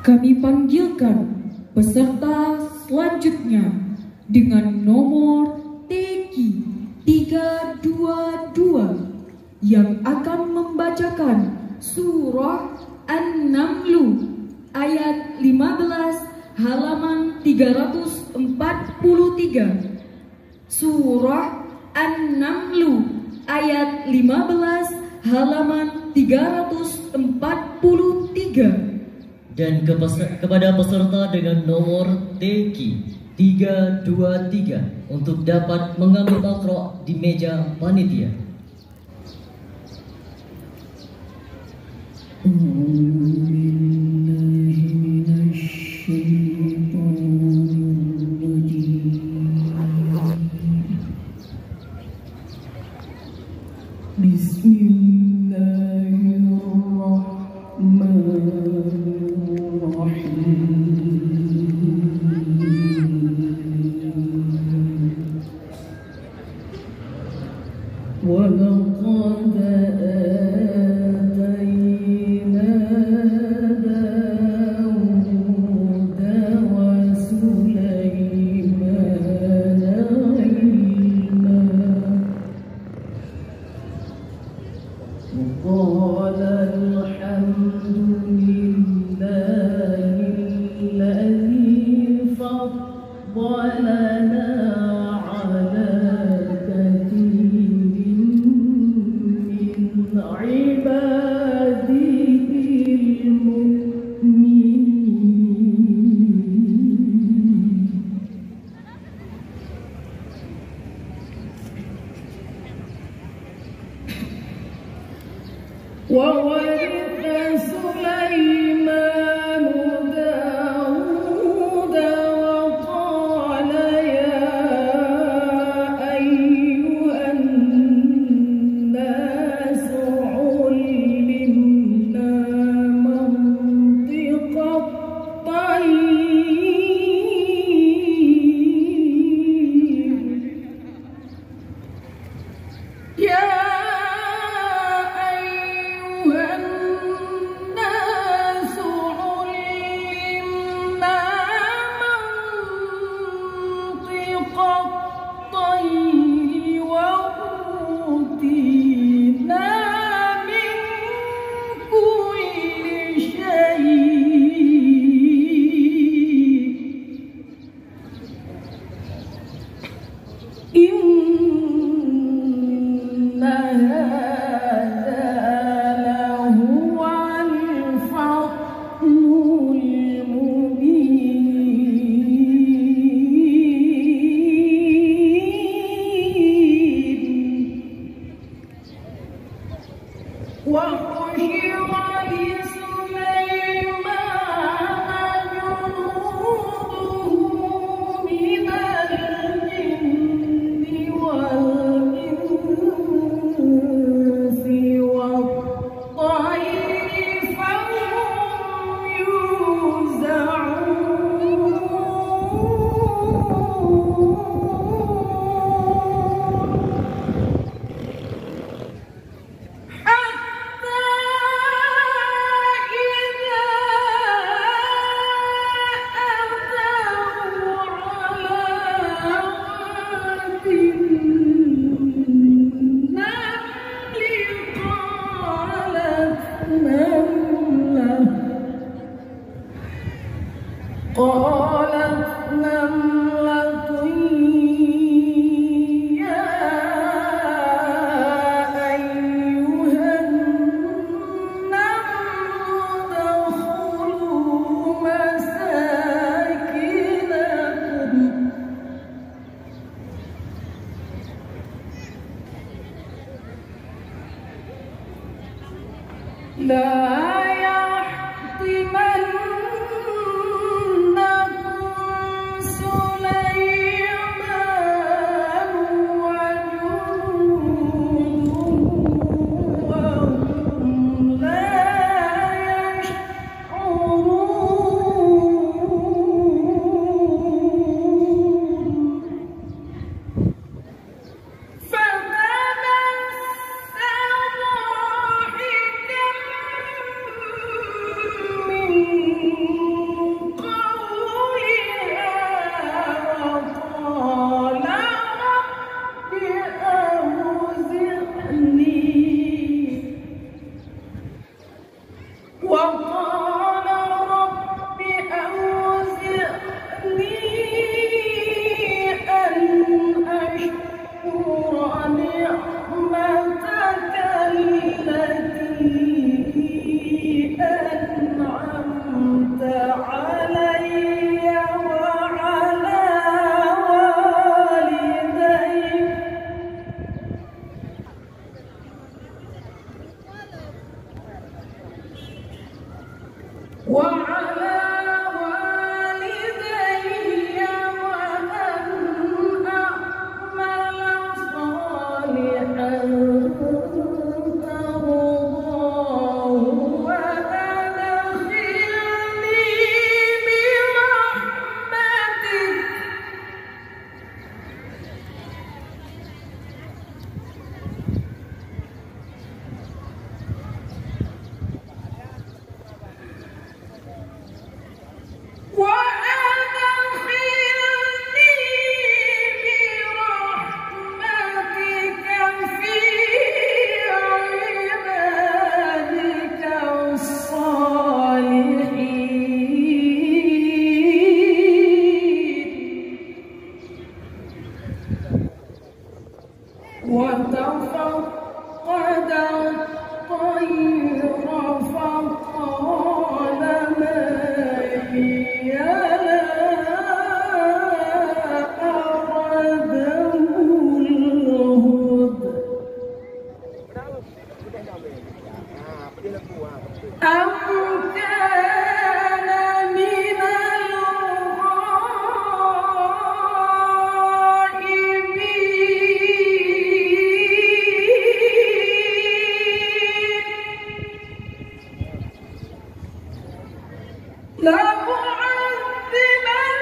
Kami panggilkan peserta selanjutnya dengan nomor Teki 322 yang akan membacakan surah An-Naml ayat 15 halaman 343. Surah An-Naml ayat 15 halaman 343. Dan kepada peserta dengan nomor Teki 323 untuk dapat mengambil makro di meja panitia. ولقد آتينا داود وسليمان علما وقال الحمد لله الذي فضلنا على عباده المؤمنين وورث سليمان داود وقال يا أيها الناس علمنا منطق الطير يا أيها الناس علمنا منطق الطير وأوتينا من كل شيء إن هذا لهو الفضل المبين وحشر لسليمان جنوده من الجن والإنس والطير فهم يوزعون حتى إذا أتوا على واد النمل قالت نملة يا أيها النمل ادخلوا مساكنكم لا يحطمنكم سليمان وقال رب أوزعني أن أشكر نعمتك التي أنعمت علي وعلى والدي وعلى والدي وأن أعمل صالحا ترضاه وأدخلني برحمتك في عبادك الصالحين وتفقد الطير فقال ما هي لا أرده الهد أم كان من الغائبين لأعذبنه